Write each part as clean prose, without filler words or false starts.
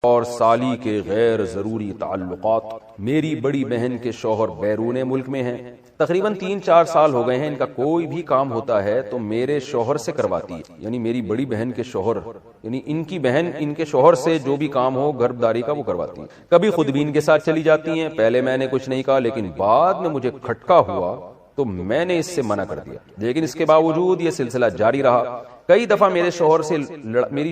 اور سالی کے غیر ضروری تعلقات۔ میری بڑی بہن کے شوہر بیرون ملک میں ہیں، تقریباً 3-4 سال ہو گئے ہیں، ان کا کوئی بھی کام ہوتا ہے تو میرے شوہر سے کرواتی ہے، یعنی میری بڑی بہن کے شوہر، یعنی ان کی بہن ان کے شوہر سے جو بھی کام ہو گھر داری کا وہ کرواتی ہیں۔ کبھی خود بھی ان کے ساتھ چلی جاتی ہیں، پہلے میں نے کچھ نہیں کہا لیکن بعد میں مجھے کھٹکا ہوا تو میں نے اس سے منع کر دیا، لیکن اس کے باوجود یہ سلسلہ جاری رہا۔ کئی دفعہ میری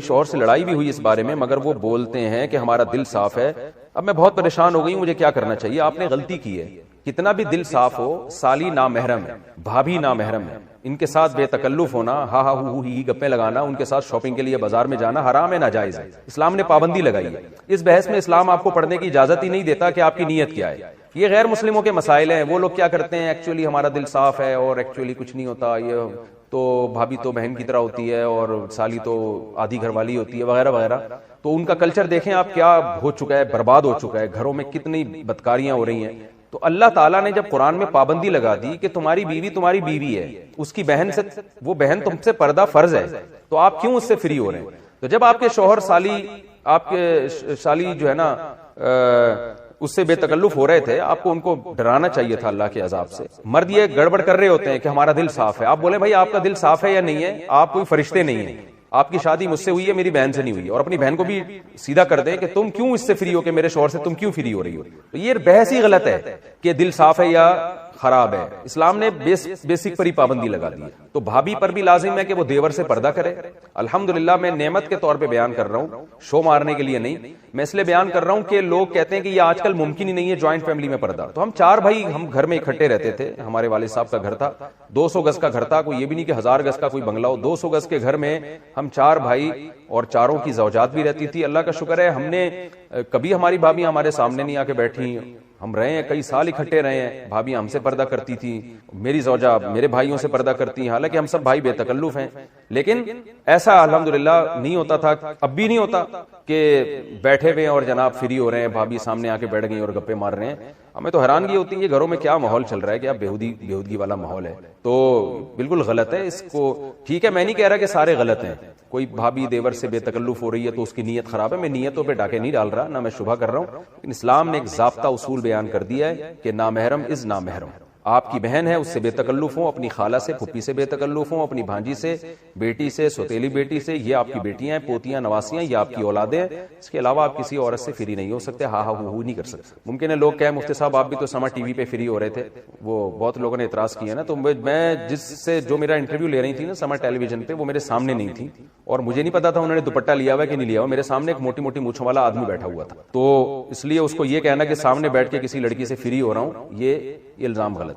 شوہر سے لڑائی بھی ہوئی اس بارے میں، مگر وہ بولتے ہیں کہ ہمارا دل صاف ہے۔ اب میں بہت پریشان ہو گئی، مجھے کیا کرنا چاہیے؟ آپ نے غلطی کی ہے، کتنا بھی دل صاف ہو، سالی نامحرم ہے، بھابھی نامحرم ہے، ان کے ساتھ بے تکلف ہونا، ہا ہا ہو ہی گپیں لگانا، ان کے ساتھ شاپنگ کے لیے بازار میں جانا حرام ہے، ناجائز ہے، اسلام نے پابندی لگائی ہے۔ اس بحث میں اسلام آپ کو پڑھنے کی اجازت ہی نہیں دیتا کہ آپ کی نیت کیا ہے۔ یہ غیر مسلموں کے مسائل ہیں، وہ لوگ کیا کرتے ہیں، ایکچولی ہمارا دل صاف ہے اور ایکچولی کچھ نہیں ہوتا، یہ تو بھابھی تو بہن کی طرح ہوتی ہے اور سالی تو آدھی گھر والی ہوتی ہے وغیرہ وغیرہ۔ تو ان کا کلچر دیکھیں آپ کیا ہو چکا ہے، برباد ہو چکا ہے، گھروں میں کتنی بدکاریاں ہو رہی ہیں۔ تو اللہ تعالیٰ نے جب قرآن میں پابندی لگا دی کہ تمہاری بیوی ہے، اس کی بہن سے، وہ بہن تم سے پردہ فرض ہے، تو آپ کیوں اس سے فری ہو رہے ہیں؟ تو جب آپ کے شوہر آپ کے سالی جو ہے نا اس سے بے تکلف ہو رہے تھے، آپ کو ان کو ڈرانا چاہیے تھا اللہ کے عذاب سے۔ مرد یہ گڑبڑ کر رہے ہوتے ہیں کہ ہمارا دل صاف ہے، آپ بولیں بھائی آپ کا دل صاف ہے یا نہیں ہے، آپ کوئی فرشتے نہیں ہیں، آپ کی شادی مجھ سے ہوئی ہے، میری بہن سے نہیں ہوئی، اور اپنی بہن کو بھی سیدھا کر دیں کہ تم کیوں اس سے فری ہو، کہ میرے شوہر سے تم کیوں فری ہو رہی ہو۔ تو یہ بحث ہی غلط ہے کہ دل صاف ہے یا خراب ہے، اسلام نے بیسک پر ہی پابندی لگا دی ہے۔ تو بھابھی پر بھی لازم ہے کہ وہ دیور سے پردہ کرے۔ الحمدللہ میں نعمت کے طور پہ بیان کر رہا ہوں، شو مارنے کے لیے نہیں، میں اس لیے بیان کر رہا ہوں کہ لوگ کہتے ہیں کہ یہ آج کل ممکن ہی نہیں ہے جوائنٹ فیملی میں پردہ۔ تو ہم 4 بھائی ہم گھر میں اکٹھے رہتے تھے، ہمارے والد صاحب کا گھر تھا، 200 گز کا گھر تھا، کوئی یہ بھی نہیں کہ 1000 گز کا کوئی بنگلہ ہو، 200 گز کے گھر میں ہم 4 بھائی اور 4 کی زوجات بھی رہتی تھی۔ اللہ کا شکر ہے ہم نے کبھی ہماری بھابھی ہمارے سامنے نہیں آ کے بیٹھی، ہم رہے ہیں، کئی سال اکٹھے رہے ہیں، بھابھی ہم سے پردہ کرتی تھی، میری زوجہ میرے بھائیوں سے پردہ کرتی ہیں، حالانکہ ہم سب بھائی بے تکلف ہیں، لیکن ایسا الحمدللہ نہیں ہوتا تھا، اب بھی نہیں ہوتا کہ بیٹھے ہوئے اور جناب فری ہو رہے ہیں، بھابھی سامنے آ کے بیٹھ گئی اور گپے مار رہے ہیں۔ ہمیں تو حیرانگی ہوتی ہے یہ گھروں میں کیا ماحول چل رہا ہے، کیا بیہودگی والا ماحول ہے۔ تو بالکل غلط ہے، اس کو ٹھیک ہے، میں نہیں کہہ رہا کہ سارے غلط ہیں، کوئی بھابھی دیور سے بے تکلف ہو رہی ہے تو اس کی نیت خراب ہے، میں نیتوں پہ ڈاکے نہیں ڈال رہا، نہ میں شبہ کر رہا ہوں، لیکن اسلام نے ایک ضابطہ اصول بیان کر دیا ہے کہ نامحرم از نامحرم۔ آپ کی بہن ہے اس سے بے تکلف ہوں، اپنی خالہ سے پھپھی سے بے تکلف ہوں، اپنی بھانجی سے، بیٹی سے، سوتیلی بیٹی سے، یہ آپ کی بیٹیاں ہیں، پوتیاں، نواسیاں، یہ آپ کی اولادیں ہیں، اس کے علاوہ آپ کسی عورت سے فری نہیں ہو سکتے، ہاں ہاں ہو نہیں کر سکتے۔ ممکن ہے لوگ کہیں مفتی صاحب آپ بھی تو سما ٹی وی پہ فری ہو رہے تھے، وہ بہت لوگوں نے اعتراض کیا نا، تو میں جس سے جو میرا انٹرویو لے رہی تھی نا سما ٹیلی ویژن پہ، وہ میرے سامنے نہیں تھی اور مجھے نہیں پتا تھا انہوں نے دوپٹہ لیا ہوا کہ نہیں لیا ہوا، میرے سامنے ایک موٹی موٹی مونچھوں والا آدمی بیٹھا ہوا تھا، تو اس لیے اس کو یہ کہنا کہ سامنے بیٹھ کے کسی لڑکی سے فری ہو رہا ہوں، یہ الزام غلط ہے۔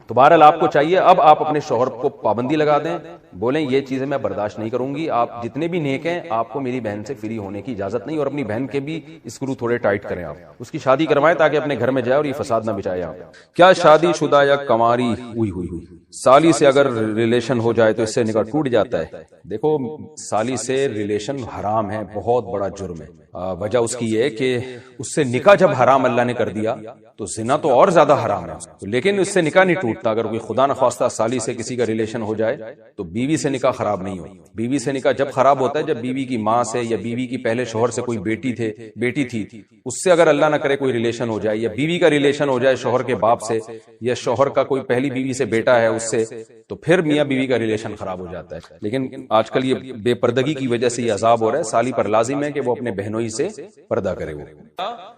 تو بہرحال آپ کو چاہیے اب آپ اپنے شوہر کو پابندی لگا دیں، بولیں یہ چیزیں میں برداشت نہیں کروں گی، آپ جتنے بھی نیک ہیں آپ کو میری بہن سے فری ہونے کی اجازت نہیں، اور اپنی بہن کے بھی اسکرو تھوڑے ٹائٹ کریں، آپ اس کی شادی کروائیں تاکہ اپنے گھر میں جائے اور یہ فساد نہ بچائے۔ آپ کیا شادی شدہ یا کنواری ہوئی سالی سے اگر ریلیشن ہو جائے تو اس سے نکاح ٹوٹ جاتا ہے؟ دیکھو سالی سے ریلیشن حرام ہے، بہت بڑا جرم ہے، وجہ اس کی یہ ہے کہ اس سے نکاح جب حرام اللہ نے کر دیا تو زنا تو اور زیادہ حرام ہے، لیکن اس سے نکاح نہیں ٹوٹتا۔ اگر کوئی خدا نخواستہ سالی سے کسی کا ریلیشن ہو جائے تو بیوی سے نکاح خراب نہیں ہوئی۔ بیوی سے نکاح جب خراب ہوتا ہے جب بیوی کی ماں سے یا بیوی کی پہلے شوہر سے کوئی بیٹی تھی اس سے اگر اللہ نہ کرے کوئی ریلیشن ہو جائے، یا بیوی کا ریلیشن ہو جائے شوہر کے باپ سے، یا شوہر کا کوئی پہلی بیوی سے بیٹا ہے اس سے، تو پھر میاں بیوی کا ریلیشن خراب ہو جاتا ہے۔ لیکن آج کل یہ بے پردگی کی وجہ سے یہ عذاب ہو رہا ہے، سالی پر لازم ہے کہ وہ اپنے بہنوئی سے پردہ کرے، وہ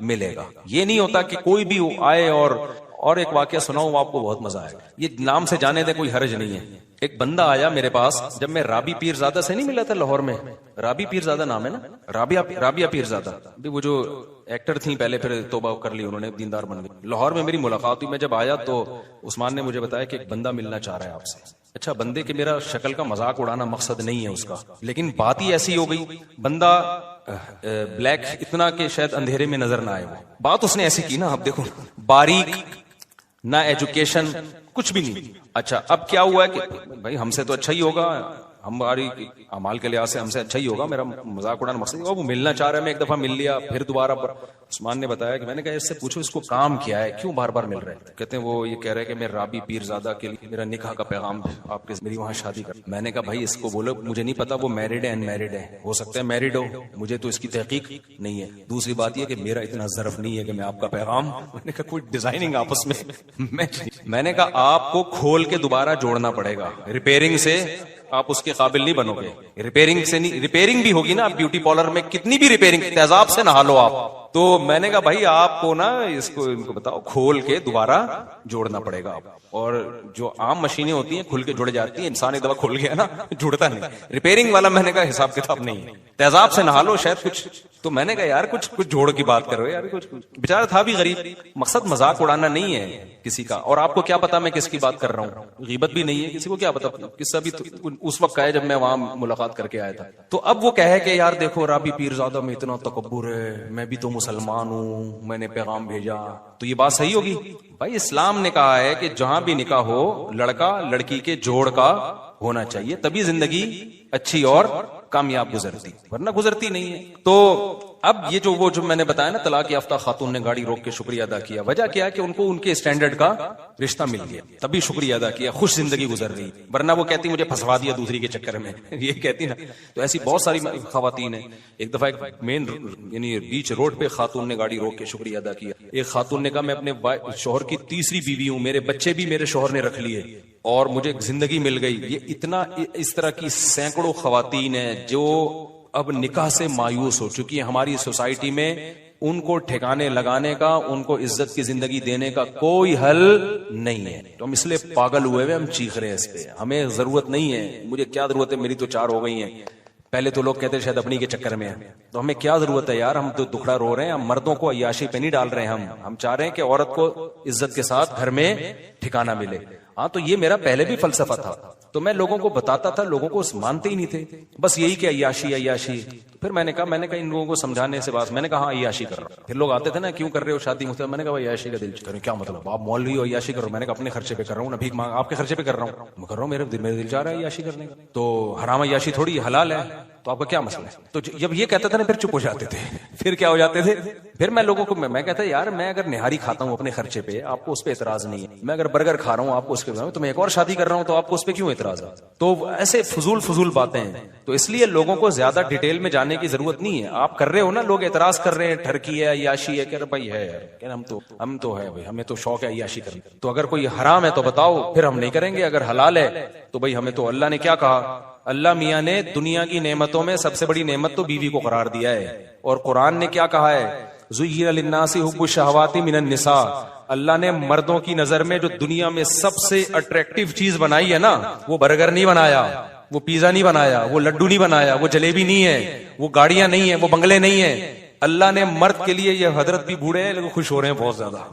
ملے گا۔ یہ نہیں ہوتا کہ کوئی بھی آئے اور ایک واقعہ سناؤں آپ کو بہت مزہ آئے گا، یہ نام سے جانے دیں کوئی حرج نہیں ہے۔ ایک بندہ آیا میرے پاس جب میں رابی پیرزادہ سے نہیں ملا تھا لاہور میں، رابی پیرزادہ نام ہے نا، رابعہ پیرزادہ، وہ جو ایکٹر تھیں پہلے پھر توبہ کر لی انہوں نے، دیندار بن گئی۔ لاہور میں میری ملاقات ہوئی، میں جب آیا تو عثمان نے مجھے بتایا کہ ایک بندہ ملنا چاہ رہا ہے آپ سے۔ اچھا، بندے کے میرا شکل کا مذاق اڑانا مقصد نہیں ہے اس کا، لیکن بات ہی ایسی ہو گئی، بندہ بلیک اتنا کہ شاید اندھیرے میں نظر نہ آئے، وہ بات اس نے ایسی کی نا، اب دیکھو باریک، نہ ایجوکیشن، کچھ بھی نہیں۔ اچھا اب کیا ہوا ہے کہ بھائی ہم سے تو اچھا ہی ہوگا، ہماری اعمال کے لحاظ سے ہم سے اچھا ہی ہوگا, میرا مذاق اڑانا مقصد ہوگا, وہ ملنا چاہ رہا ہے, میں ایک دفعہ مل لیا پھر دوبارہ. عثمان نے بتایا کہ میں نے کہا اس سے پوچھو اس کو کام کیا ہے, کیوں بار بار مل رہے ہیں؟ کہتے ہیں وہ یہ کہہ رہے کہ میں رابی پیرزادہ کے لیے میرا نکاح کا پیغام آپ کے میری وہاں شادی کر. میں نے کہا بھائی اس کو بولو, مجھے نہیں پتا وہ میرڈ ہے ان میرڈ ہے, ہو سکتا ہے میرڈ ہو, مجھے تو اس کی تحقیق نہیں ہے. دوسری بات یہ کہ میرا اتنا ظرف نہیں ہے کہ میں آپ کا پیغام, میں نے کہا کوئی ڈیزائننگ آپس میں نے کہا آپ کو کھول کے دوبارہ جوڑنا پڑے گا, ریپیئرنگ سے آپ اس کے قابل نہیں بنو گے. ریپیئرنگ سے نہیں, ریپیئرنگ بھی ہوگی نا, آپ بیوٹی پارلر میں کتنی بھی ریپیئرنگ تیزاب سے نہا لو آپ. تو میں نے کہا بھائی آپ کو نا اس کو ان کو بتاؤ کھول کے دوبارہ جوڑنا پڑے گا. اور جو عام مشینیں ہوتی ہیں کھل کے جڑ جاتی ہیں, انسان ایک دفعہ کھل گیا نا جڑتا نہیں. ریپیئرنگ والا میں نے کہا حساب کتاب نہیں ہے, تیزاب سے نہا لو شاید کچھ. تو میں نے کہا یار کچھ جوڑ کی بات کرو یار, کچھ بیچارہ تھا بھی غریب. مقصد مذاق اڑانا نہیں ہے کسی کا, اور آپ کو کیا پتا میں کس کی بات کر رہا ہوں, غیبت بھی نہیں ہے, کسی کو کیا پتا. قصہ بھی اس وقت کا ہے جب میں وہاں ملاقات کر کے آیا تھا. تو اب وہ کہے کہ یار دیکھو رابی پیرزادہ میں اتنا تکبر ہے, میں بھی تو مسلمان ہوں, میں نے پیغام بھیجا, تو یہ بات صحیح ہوگی؟ بھائی اسلام نے کہا ہے کہ جہاں بھی نکاح ہو لڑکا لڑکی کے جوڑ کا ہونا چاہیے, تبھی زندگی اچھی اور کامیاب گزرتی, ورنہ گزرتی نہیں ہے. تو اب یہ جو میں نے بتایا نا طلاق یافتہ خاتون نے گاڑی روک کے شکریہ ادا کیا, وجہ کیا ہے کہ ان کو ان کے اسٹینڈرڈ کا رشتہ مل گیا, تبھی شکریہ ادا کیا, خوش زندگی گزر رہی. ورنہ وہ کہتی مجھے پھنسوا دیا دوسری کے چکر میں, یہ کہتی نا. تو ایسی بہت ساری خواتین ہیں. ایک دفعہ ایک مین یعنی بیچ روڈ پہ خاتون نے گاڑی روک کے شکریہ ادا کیا. ایک خاتون نے کہا میں اپنے شوہر کی تیسری بیوی ہوں, میرے بچے بھی میرے شوہر نے رکھ لیے اور مجھے زندگی مل گئی. یہ اتنا اس طرح کی سینکڑوں خواتین ہیں جو اب نکاح سے مایوس ہو چکی ہیں. ہماری سوسائٹی میں ان کو ٹھکانے لگانے کا, ان کو عزت کی زندگی دینے کا کوئی حل نہیں ہے. تو ہم اس لیے پاگل ہوئے ہم چیخ رہے ہیں اس پہ. ہمیں ضرورت نہیں ہے, مجھے کیا ضرورت ہے, میری تو 4 ہو گئی ہیں. پہلے تو لوگ کہتے ہیں شاید اپنی کے چکر میں ہیں, تو ہمیں کیا ضرورت ہے یار, ہم تو دکھڑا رو رہے ہیں. ہم مردوں کو عیاشی پہ نہیں ڈال رہے ہیں, ہم چاہ رہے ہیں کہ عورت کو عزت کے ساتھ گھر میں ٹھکانہ ملے. ہاں تو یہ میرا پہلے بھی فلسفہ تھا, تو میں لوگوں کو بتاتا تھا, لوگوں کو مانتے ہی نہیں تھے, بس یہی کہ عیاشی عیاشی. پھر میں نے کہا ان لوگوں کو سمجھانے سے بات, میں نے کہا ہاں عیاشی کر رہا ہوں. پھر لوگ آتے تھے نا, کیوں کر رہے ہو شادی مجھ سے, میں نے کہا عیاشی کا دل کر, کیا مطلب آپ مولوی ہو عیاشی کرو. میں نے کہا اپنے خرچے پہ کر رہا ہوں, بھیک مانگ آپ کے خرچے پہ کر رہا ہوں, میں کر رہا ہوں, میرے دل چاہ رہا ہے عیاشی کرنے کا. تو حرام عیاشی تھوڑی حلال ہے, تو آپ کا کیا مسئلہ ہے. تو جب یہ کہتا تھا نا پھر چپ ہو جاتے تھے. پھر کیا ہو جاتے تھے, پھر میں لوگوں کو میں کہتا یار میں اگر نہاری کھاتا ہوں اپنے خرچے پہ, آپ کو اس پہ اعتراض نہیں ہے. میں اگر برگر کھا رہا ہوں آپ کو اس پہ, تو میں ایک اور شادی کر رہا ہوں تو آپ کو اس پہ کیوں اعتراض ہے. تو ایسے فضول باتیں ہیں. تو اس لیے لوگوں کو زیادہ ڈیٹیل میں جانے کی ضرورت نہیں ہے. آپ کر رہے ہو نا, لوگ اعتراض کر رہے ہیں ٹھرکی ہے عیاشی ہے, کہہ رہے بھائی ہے یار, ہم تو ہے بھائی, ہمیں تو شوق ہے عیاشی کرنے. تو اگر کوئی حرام ہے تو بتاؤ, پھر ہم نہیں کریں گے. اگر حلال ہے تو بھائی ہمیں تو اللہ نے کیا کہا, اللہ میاں نے دنیا کی نعمتوں میں سب سے بڑی نعمت تو بیوی کو قرار دیا ہے. اور قرآن نے کیا کہا ہے, زُيِّنَ لِلنَّاسِ حُبُّ الشَّهَوَاتِ مِنَ النِّسَاءِ. اللہ نے مردوں کی نظر میں جو دنیا میں سب سے اٹریکٹیو چیز بنائی ہے نا, وہ برگر نہیں بنایا, وہ پیزا نہیں بنایا, وہ لڈو نہیں بنایا, وہ جلیبی نہیں ہے, وہ گاڑیاں نہیں ہیں, وہ بنگلے نہیں ہیں. اللہ نے مرد کے لیے, یہ حضرت بھی بوڑھے ہیں لیکن خوش ہو رہے ہیں بہت زیادہ,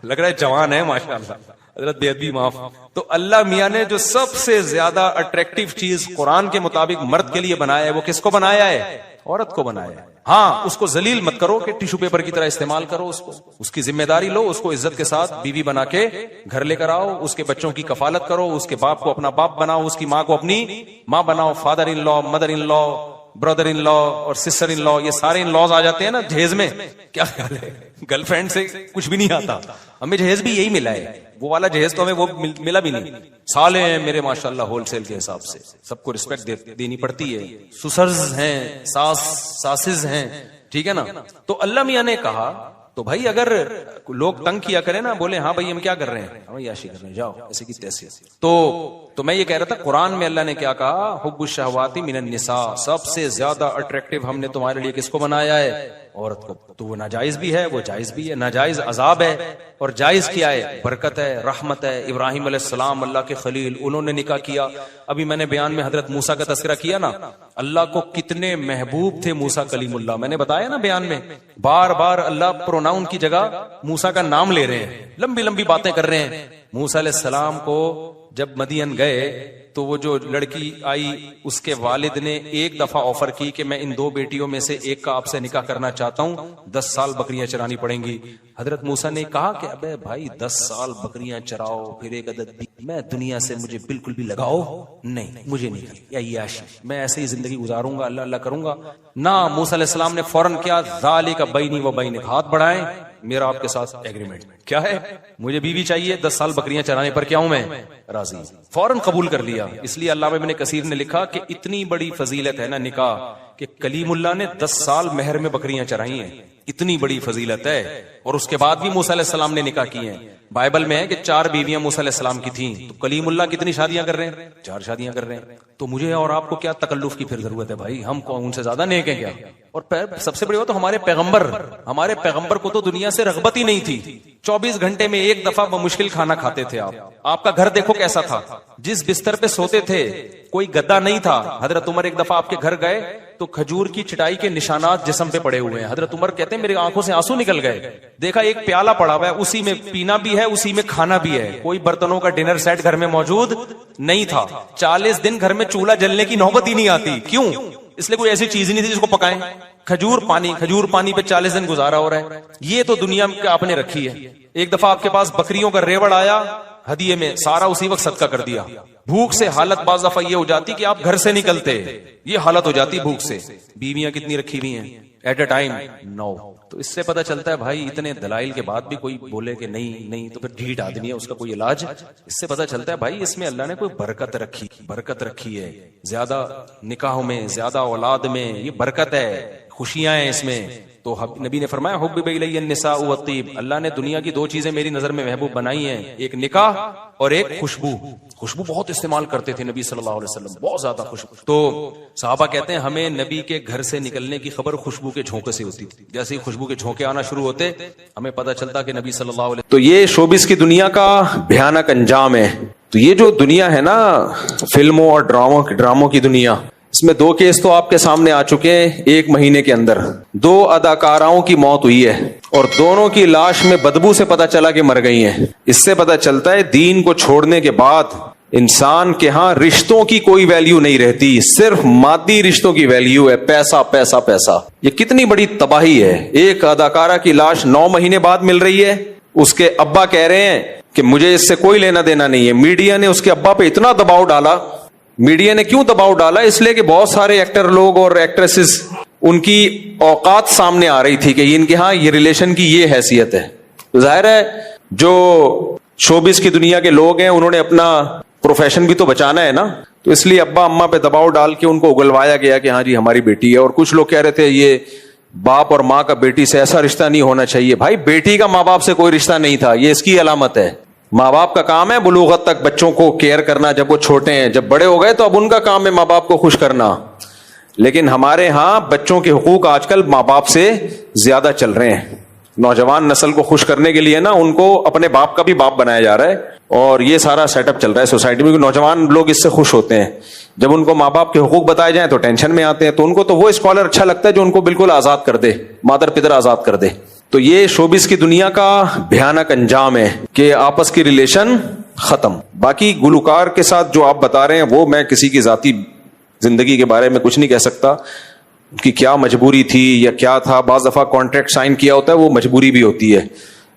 لگ رہا ہے جوان ہے ماشاءاللہ, حضرت بے ادبی معاف. تو اللہ میاں نے جو سب سے زیادہ اٹریکٹیو چیز قرآن کے مطابق مرد کے لیے بنایا ہے, وہ کس کو بنایا ہے, عورت کو بنایا ہے. ہاں اس کو ذلیل مت کرو کہ ٹیشو پیپر کی طرح استعمال کرو, اس کی ذمہ داری لو, اس کو عزت کے ساتھ بیوی بنا کے گھر لے کر آؤ, اس کے بچوں کی کفالت کرو, اس کے باپ کو اپنا باپ بناؤ, اس کی ماں کو اپنی ماں بناؤ. فادر ان لا, مدر ان لا, برادر ان لا اور سسٹر ان لا, یہ سارے ان لاز آ جاتے ہیں نا جہیز میں. کیا خیال ہے, گرل فرینڈ سے کچھ بھی نہیں آتا. ہمیں جہیز بھی یہی ملا ہے, وہ والا جہیز تو ہمیں وہ ملا بھی نہیں. سالے ہیں میرے ماشاءاللہ ہول سیل کے حساب سے, سب کو رسپیکٹ دینی پڑتی ہے. سسرز ہیں, ساسز ہیں, ٹھیک ہے نا. تو اللہ میاں نے کہا, تو بھائی اگر لوگ تنگ کیا کریں نا, بولے ہاں بھائی ہم کیا کر رہے ہیں, ہم عیاشی کر رہے ہیں, جاؤ ایسے کی تیسے. تو میں یہ کہہ رہا تھا, قرآن میں اللہ نے کیا کہا, حب الشہوات من النساء, سب سے زیادہ اٹریکٹیو ہم نے تمہارے لیے کس کو بنایا ہے, عورت کو. تو وہ ناجائز بھی ہے, وہ جائز بھی ہے. ناجائز عذاب ہے اور جائز کیا ہے, برکت ہے, رحمت ہے. ابراہیم علیہ السلام اللہ کے خلیل, انہوں نے نکاح کیا. ابھی میں نے بیان میں حضرت موسیٰ کا تذکرہ کیا نا, اللہ کو کتنے محبوب تھے موسیٰ کلیم اللہ. میں نے بتایا نا بیان میں, بار بار اللہ پروناؤن کی جگہ موسیٰ کا نام لے رہے ہیں, لمبی لمبی باتیں کر رہے ہیں. موسیٰ علیہ السلام کو جب مدین گئے تو وہ جو لڑکی آئی اس کے والد نے ایک دفعہ آفر کی کہ میں ان 2 بیٹیوں میں سے ایک کا آپ سے نکاح کرنا چاہتا ہوں، 10 سال بکریاں چرانی پڑیں گی۔ حضرت موسیٰ نے کہا کہ ابے بھائی 10 سال بکریاں چراؤ پھر ایک عدد بھی، میں دنیا سے مجھے بالکل بھی لگاؤ نہیں، مجھے نہیں کرنا عیاشی، میں ایسے ہی زندگی گزاروں گا، اللہ اللہ کروں گا نہ۔ موسیٰ علیہ السلام نے فوراً کیا، ذالک بینی و بینک، ہاتھ بڑھائیں، میرا آپ کے ساتھ ایگریمنٹ کیا ہے، مجھے بیوی چاہیے، 10 سال بکریاں چرانے پر کیا ہوں میں راضی، فوراً قبول کر لیا۔ اس لیے علامہ ابن کثیر نے لکھا کہ اتنی بڑی فضیلت ہے نا نکاح کہ کلیم اللہ نے 10 سال مہر میں بکریاں چرائی ہیں، اتنی بڑی فضیلت ہے، اور اس کے بعد بھی موسیٰ علیہ السلام نے نکاح کیے ہیں۔ بائبل میں ہے کہ 4 بیویاں موسیٰ علیہ السلام کی تھیں، تو کلیم اللہ کتنی شادیاں کر رہے ہیں؟ 4 شادیاں کر رہے ہیں۔ تو مجھے اور آپ کو کیا تکلف کی پھر ضرورت ہے بھائی، ہم ان سے زیادہ نیک ہیں کیا؟ اور سب سے بڑی بات تو ہمارے پیغمبر کو تو دنیا سے رغبت ہی نہیں تھی، 24 گھنٹے میں ایک دفعہ بمشکل کھانا کھاتے تھے۔ آپ کا گھر دیکھو کیسا تھا، جس بستر پہ سوتے تھے کوئی گدا نہیں تھا۔ حضرت عمر ایک دفعہ آپ کے گھر گئے تو کھجور کی چٹائی کے نشانات جسم پہ پڑے ہوئے ہیں۔ حضرت عمر کہتے ہیں میری آنکھوں سے آنسو نکل گئے، دیکھا ایک پیالہ پڑا ہوا ہے، اسی میں پینا بھی ہے اسی میں کھانا بھی ہے، کوئی برتنوں کا ڈنر سیٹ گھر میں موجود نہیں تھا۔ 40 دن گھر میں چولہا جلنے کی نوبت ہی نہیں آتی، کیوں؟ اس لیے کوئی ایسی چیز نہیں تھی جس کو پکائیں۔ کھجور پانی پہ 40 دن گزارا ہو رہا ہے۔ یہ تو دنیا میں آپ نے رکھی ہے۔ ایک دفعہ آپ کے پاس بکریوں کا ریوڑ آیا ہدیے میں، سارا اسی وقت صدقہ کر دیا۔ بھوک سے حالت بعض دفعہ یہ ہو جاتی کہ آپ گھر سے نکلتے، یہ حالت ہو جاتی بھوک سے۔ بیویاں کتنی رکھی ہوئی ہیں ایٹ اے ٹائم؟ 9۔ تو اس سے پتہ چلتا ہے بھائی اتنے دلائل کے بعد بھی کوئی بولے کہ نہیں تو پھر ڈھیٹ آدمی ہے، اس کا کوئی علاج۔ اس سے پتہ چلتا ہے بھائی اس میں اللہ نے کوئی برکت رکھی ہے، زیادہ نکاحوں میں، زیادہ اولاد میں، یہ برکت ہے، خوشیاں ہیں اس میں۔ تو نبی نے فرمایا حبب الی النساء والطیب، اللہ نے دنیا کی 2 چیزیں میری نظر میں محبوب بنائی ہیں، ایک نکاح اور ایک خوشبو بہت استعمال کرتے تھے نبی صلی اللہ علیہ وسلم، بہت زیادہ خوشبو۔ تو صحابہ کہتے ہیں ہمیں نبی کے گھر سے نکلنے کی خبر خوشبو کے جھونکے سے ہوتی تھی، جیسے ہی خوشبو کے جھونکے آنا شروع ہوتے ہمیں پتہ چلتا کہ نبی صلی اللہ علیہ وسلم۔ تو یہ شوبز کی دنیا کا بھیانک انجام ہے۔ تو یہ جو دنیا ہے نا فلموں اور ڈراموں کی دنیا، اس میں 2 کیس تو آپ کے سامنے آ چکے ہیں 1 مہینے کے اندر۔ 2 اداکاراؤں کی موت ہوئی ہے اور دونوں کی لاش میں بدبو سے پتہ چلا کہ مر گئی ہیں۔ اس سے پتہ چلتا ہے دین کو چھوڑنے کے بعد انسان کے ہاں رشتوں کی کوئی ویلیو نہیں رہتی، صرف مادی رشتوں کی ویلیو ہے، پیسہ پیسہ پیسہ۔ یہ کتنی بڑی تباہی ہے۔ ایک اداکارہ کی لاش 9 مہینے بعد مل رہی ہے، اس کے ابا کہہ رہے ہیں کہ مجھے اس سے کوئی لینا دینا نہیں ہے۔ میڈیا نے اس کے ابا پہ اتنا دباؤ ڈالا، میڈیا نے کیوں دباؤ ڈالا؟ اس لیے کہ بہت سارے ایکٹر لوگ اور ایکٹریسز ان کی اوقات سامنے آ رہی تھی کہ ان کے ہاں یہ ریلیشن کی یہ حیثیت ہے۔ ظاہر ہے جو شوبز کی دنیا کے لوگ ہیں انہوں نے اپنا پروفیشن بھی تو بچانا ہے نا، تو اس لیے ابا اماں پہ دباؤ ڈال کے ان کو اگلوایا گیا کہ ہاں جی ہماری بیٹی ہے۔ اور کچھ لوگ کہہ رہے تھے یہ باپ اور ماں کا بیٹی سے ایسا رشتہ نہیں ہونا چاہیے۔ بھائی بیٹی کا ماں باپ سے کوئی رشتہ نہیں تھا، یہ اس کی علامت ہے۔ ماں باپ کا کام ہے بلوغت تک بچوں کو کیئر کرنا جب وہ چھوٹے ہیں، جب بڑے ہو گئے تو اب ان کا کام ہے ماں باپ کو خوش کرنا۔ لیکن ہمارے ہاں بچوں کے حقوق آج کل ماں باپ سے زیادہ چل رہے ہیں۔ نوجوان نسل کو خوش کرنے کے لیے نا ان کو اپنے باپ کا بھی باپ بنایا جا رہا ہے، اور یہ سارا سیٹ اپ چل رہا ہے سوسائٹی میں۔ نوجوان لوگ اس سے خوش ہوتے ہیں، جب ان کو ماں باپ کے حقوق بتائے جائیں تو ٹینشن میں آتے ہیں۔ تو ان کو تو وہ اسکالر اچھا لگتا ہے جو ان کو بالکل آزاد کر دے، مادر پدر آزاد کر دے۔ تو یہ شوبز کی دنیا کا بھیانک انجام ہے کہ آپس کی ریلیشن ختم۔ باقی گلوکار کے ساتھ جو آپ بتا رہے ہیں وہ میں کسی کی ذاتی زندگی کے بارے میں کچھ نہیں کہہ سکتا کہ کیا مجبوری تھی یا کیا تھا۔ بعض دفعہ کانٹریکٹ سائن کیا ہوتا ہے وہ مجبوری بھی ہوتی ہے،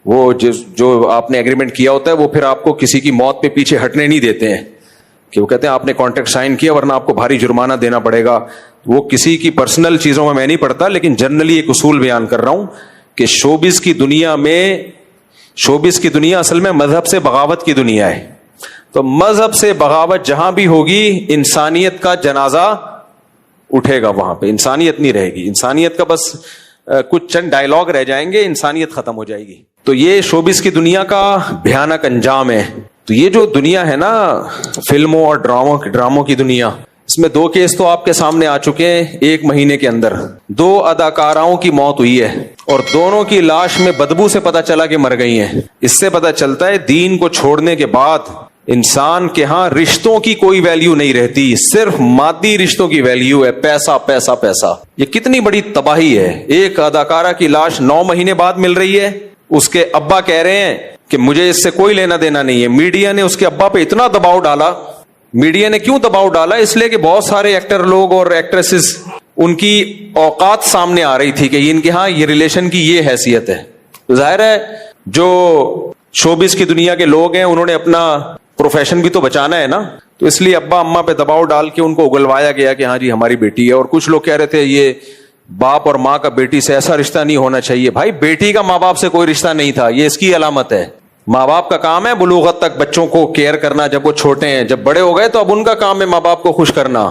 وہ جو آپ نے ایگریمنٹ کیا ہوتا ہے وہ پھر آپ کو کسی کی موت پہ پیچھے ہٹنے نہیں دیتے ہیں، کہ وہ کہتے ہیں آپ نے کانٹریکٹ سائن کیا ورنہ آپ کو بھاری جرمانہ دینا پڑے گا۔ وہ کسی کی پرسنل چیزوں میں نہیں پڑتا، لیکن جنرلی ایک اصول بیان کر رہا ہوں کہ شوبز کی دنیا اصل میں مذہب سے بغاوت کی دنیا ہے۔ تو مذہب سے بغاوت جہاں بھی ہوگی انسانیت کا جنازہ اٹھے گا، وہاں پہ انسانیت نہیں رہے گی۔ انسانیت کا بس کچھ چند ڈائلاگ رہ جائیں گے، انسانیت ختم ہو جائے گی۔ تو یہ شوبز کی دنیا کا بھیانک انجام ہے۔ تو یہ جو دنیا ہے نا فلموں اور ڈراموں کی دنیا، اس میں 2 کیس تو آپ کے سامنے آ چکے ہیں 1 مہینے کے اندر۔ 2 اداکاراؤں کی موت ہوئی ہے اور دونوں کی لاش میں بدبو سے پتہ چلا کہ مر گئی ہیں۔ اس سے پتہ چلتا ہے دین کو چھوڑنے کے بعد انسان کے ہاں رشتوں کی کوئی ویلیو نہیں رہتی، صرف مادی رشتوں کی ویلیو ہے، پیسہ پیسہ پیسہ۔ یہ کتنی بڑی تباہی ہے۔ ایک اداکارہ کی لاش 9 مہینے بعد مل رہی ہے، اس کے ابا کہہ رہے ہیں کہ مجھے اس سے کوئی لینا دینا نہیں ہے. میڈیا نے اس کے ابا پہ اتنا دباؤ ڈالا. میڈیا نے کیوں دباؤ ڈالا؟ اس لیے کہ بہت سارے ایکٹر لوگ اور ایکٹریسز ان کی اوقات سامنے آ رہی تھی کہ ان کے ہاں یہ ریلیشن کی یہ حیثیت ہے. تو ظاہر ہے جو شوبز کی دنیا کے لوگ ہیں انہوں نے اپنا پروفیشن بھی تو بچانا ہے نا, تو اس لیے ابا اماں پہ دباؤ ڈال کے ان کو اگلوایا گیا کہ ہاں جی ہماری بیٹی ہے. اور کچھ لوگ کہہ رہے تھے یہ باپ اور ماں کا بیٹی سے ایسا رشتہ نہیں ہونا چاہیے. بھائی بیٹی کا ماں باپ سے کوئی رشتہ نہیں تھا, یہ اس کی علامت ہے. ماں باپ کا کام ہے بلوغت تک بچوں کو کیئر کرنا جب وہ چھوٹے ہیں. جب بڑے ہو گئے تو اب ان کا کام ہے ماں باپ کو خوش کرنا.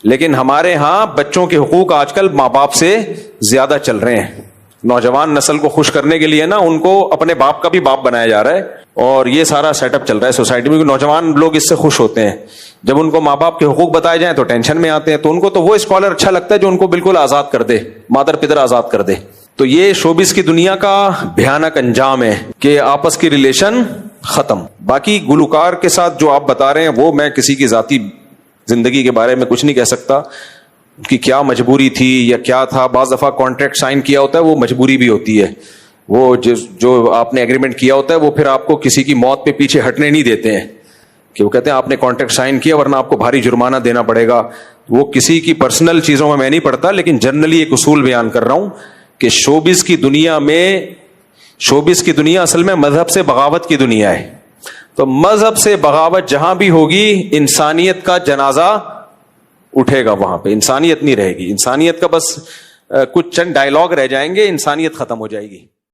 لیکن ہمارے ہاں بچوں کے حقوق آج کل ماں باپ سے زیادہ چل رہے ہیں. نوجوان نسل کو خوش کرنے کے لیے نا ان کو اپنے باپ کا بھی باپ بنایا جا رہا ہے, اور یہ سارا سیٹ اپ چل رہا ہے سوسائٹی میں. نوجوان لوگ اس سے خوش ہوتے ہیں. جب ان کو ماں باپ کے حقوق بتائے جائیں تو ٹینشن میں آتے ہیں. تو ان کو تو وہ اسکالر اچھا لگتا ہے جو ان کو بالکل آزاد کر دے, مادر پدر آزاد کر دے. تو یہ شوبز کی دنیا کا بھیانک انجام ہے کہ آپس کی ریلیشن ختم. باقی گلوکار کے ساتھ جو آپ بتا رہے ہیں وہ میں کسی کی ذاتی زندگی کے بارے میں کچھ نہیں کہہ سکتا کہ کیا مجبوری تھی یا کیا تھا. بعض دفعہ کانٹریکٹ سائن کیا ہوتا ہے وہ مجبوری بھی ہوتی ہے. وہ جو آپ نے ایگریمنٹ کیا ہوتا ہے وہ پھر آپ کو کسی کی موت پہ پیچھے ہٹنے نہیں دیتے ہیں کہ وہ کہتے ہیں آپ نے کانٹریکٹ سائن کیا ورنہ آپ کو بھاری جرمانہ دینا پڑے گا. وہ کسی کی پرسنل چیزوں میں نہیں پڑتا, لیکن جنرلی ایک اصول بیان کر رہا ہوں کہ شوبز کی دنیا اصل میں مذہب سے بغاوت کی دنیا ہے. تو مذہب سے بغاوت جہاں بھی ہوگی انسانیت کا جنازہ اٹھے گا, وہاں پہ انسانیت نہیں رہے گی. انسانیت کا بس کچھ چند ڈائلاگ رہ جائیں گے, انسانیت ختم ہو جائے گی.